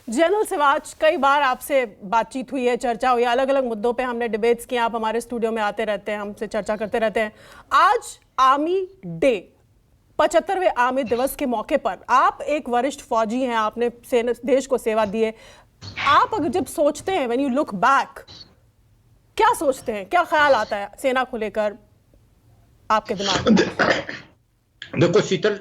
General Siwach, कई बार आपसे बातचीत हुई है, चर्चा हुई है, अलग अलग मुद्दों पे हमने डिबेट्स किए। आप हमारे स्टूडियो में आते रहते हैं, हमसे चर्चा करते रहते हैं। आज आर्मी डे, 75वें आर्मी दिवस के मौके पर आप एक वरिष्ठ फौजी हैं, आपने देश को सेवा दी है। आप अगर जब सोचते हैं, व्हेन यू लुक बैक, क्या सोचते हैं, क्या ख्याल आता है सेना को लेकर आपके दिमाग में? देखो शीतल,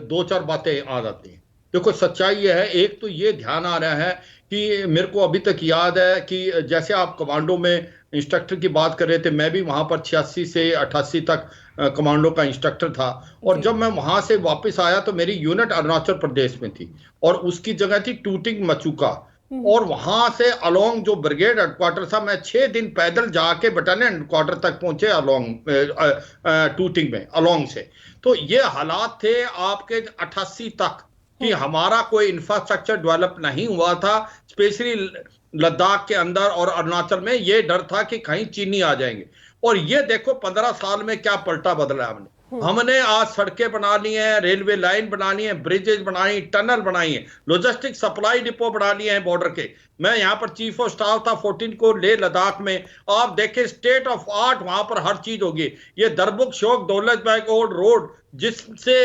दो चार बातें आ जाती हैं। देखो सच्चाई यह है, एक तो ये ध्यान आ रहा है कि मेरे को अभी तक याद है कि जैसे आप कमांडो में इंस्ट्रक्टर की बात कर रहे थे, मैं भी वहां पर 86 से 88 तक कमांडो का इंस्ट्रक्टर था। और जब मैं वहां से वापस आया तो मेरी यूनिट अरुणाचल प्रदेश में थी और उसकी जगह थी टूटिंग मचुका। और वहां से अलोंग जो ब्रिगेड हेडक्वार्टर था, मैं 6 दिन पैदल जाके बटालियन हेडक्वार्टर तक पहुंचे अलोंग टूटिंग में अलोंग से। तो ये हालात थे आपके 88 तक कि हमारा कोई इंफ्रास्ट्रक्चर डेवलप नहीं हुआ था, स्पेशली लद्दाख के अंदर और अरुणाचल में। ये डर था कि कहीं चीनी आ जाएंगे। और ये देखो 15 साल में क्या पलटा बदला हमने आज सड़कें बना ली हैं, रेलवे लाइन बना ली है, ब्रिजेज बनाई, टनल बनाई है, लॉजिस्टिक सप्लाई डिपो बना लिए हैं बॉर्डर के। मैं यहाँ पर चीफ ऑफ स्टाफ था 14 को ले लद्दाख में। आप देखें स्टेट ऑफ आर्ट वहां पर हर चीज होगी। ये दरबुक शोक दौलत बैग ओल्ड रोड जिससे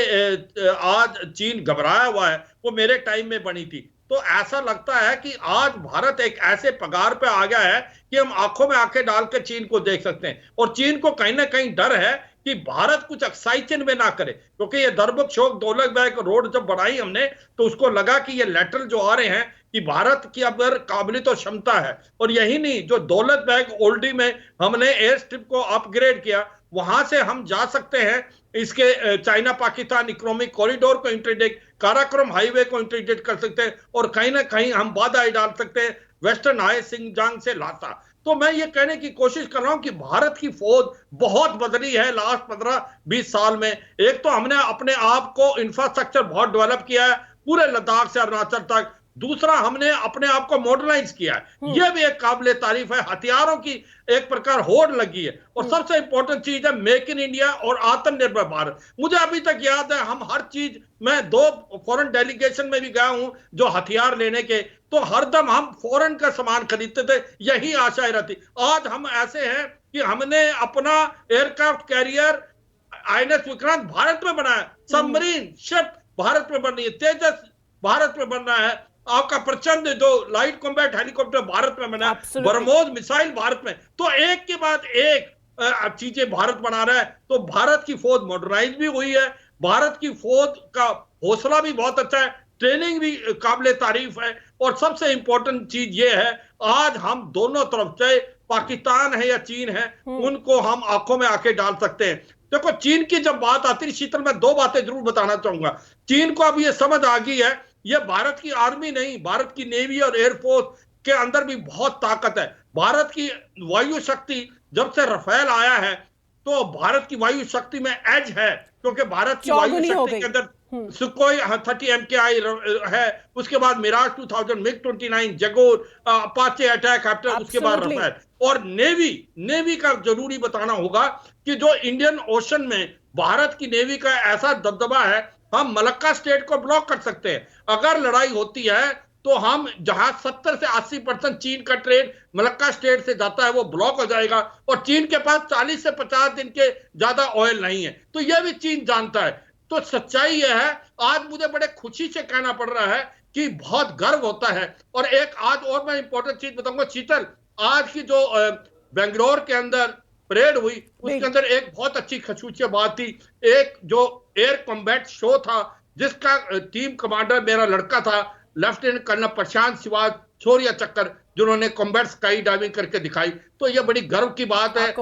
आज चीन घबराया हुआ है, वो मेरे टाइम में बनी थी। तो ऐसा लगता है कि आज भारत एक ऐसे पगार पे आ गया है कि हम आंखों में आंखें डाल के चीन को देख सकते हैं। और चीन को कहीं ना कहीं डर है कि भारत कुछ एक्साइजन में ना करे, क्योंकि ये दरबुक शोक दौलत बैग रोड जब बढ़ाई हमने तो उसको लगा कि ये लेटर जो आ रहे हैं कि भारत की अगर काबिलियत और क्षमता है। और यही नहीं, जो दौलत बैग ओल्डी में हमने एयर स्ट्रिप को अपग्रेड किया, वहां से हम जा सकते हैं इसके चाइना पाकिस्तान इकोनॉमिक कॉरिडोर को इंट्रोड्यूस, काराकोरम हाईवे को इंट्रोड्यूस कर सकते हैं। और कहीं ना कहीं हम बाधा डाल सकते हैं वेस्टर्न हाई सिंगजांग से लासा। तो मैं ये कहने की कोशिश कर रहा हूं कि भारत की फौज बहुत बदली है लास्ट 15-20 साल में। एक तो हमने अपने आप को इंफ्रास्ट्रक्चर बहुत डेवलप किया है पूरे लद्दाख से अरुणाचल तक। दूसरा, हमने अपने आप को मॉडर्नाइज किया है, यह भी एक काबिले तारीफ है। हथियारों की एक प्रकार होड़ लगी है। और सबसे इंपॉर्टेंट चीज है मेक इन इंडिया और आत्मनिर्भर भारत। मुझे अभी तक याद है, हम हर चीज, मैं 2 फॉरेन डेलीगेशन में भी गया हूं जो हथियार लेने के, तो हरदम हम फॉरेन का सामान खरीदते थे, यही आशा रहती। आज हम ऐसे हैं कि हमने अपना aircraft carrier INS Vikrant Bharat में बनाया, सबमरीन शिप भारत में बन रही है, तेजस भारत में बन रहा है, आपका प्रचंड जो लाइट कॉम्बैट हेलीकॉप्टर भारत में बना है, ब्रह्मोस मिसाइल भारत में। तो एक के बाद एक चीजें भारत बना रहा है। तो भारत की फौज मॉडर्नाइज भी हुई है, भारत की फौज का हौसला भी बहुत अच्छा है, ट्रेनिंग भी काबिले तारीफ है। और सबसे इंपॉर्टेंट चीज ये है, आज हम दोनों तरफ, चाहे पाकिस्तान है या चीन है, उनको हम आंखों में आंखें डाल सकते हैं। देखो चीन की जब बात आती है शीतल, मैं 2 बातें जरूर बताना चाहूंगा। चीन को अब ये समझ आ गई है, ये भारत की आर्मी नहीं, भारत की नेवी और एयरफोर्स के अंदर भी बहुत ताकत है। भारत की वायु शक्ति, जब से रफेल आया है तो भारत की वायु शक्ति में एज है, क्योंकि भारत की वायु शक्ति के अंदर सुखोई 30 MKI है, उसके बाद Miraj 2000, MiG 29, Jaguar, Apache attack हेप्टर, उसके बाद रफेल। और नेवी का जरूरी बताना होगा कि जो इंडियन ओशन में भारत की नेवी का ऐसा दबदबा है, हम मलक्का स्टेट को ब्लॉक कर सकते हैं। अगर लड़ाई होती है तो हम जहां 70 से 80% चीन का ट्रेड मलक्का स्टेट से जाता है वो ब्लॉक हो जाएगा। और चीन के पास 40 से 50 दिन के ज्यादा ऑयल नहीं है, तो यह भी चीन जानता है। तो सच्चाई यह है, आज मुझे बड़े खुशी से कहना पड़ रहा है कि बहुत गर्व होता है। और एक आज और मैं इंपॉर्टेंट चीज बताऊंगा शीतल, आज की जो बेंगलोर के अंदर परेड हुई, उसके अंदर एक बहुत अच्छी खसूसियत बात थी। एक जो एयर कॉम्बैट शो था, जिसका टीम कमांडर मेरा लड़का था, लेफ्टिनेंट कर्नल प्रशांत शिवाज शौर्य चक्कर, जिन्होंने कॉम्बैट स्काई डाइविंग करके दिखाई। तो यह बड़ी गर्व की बात है।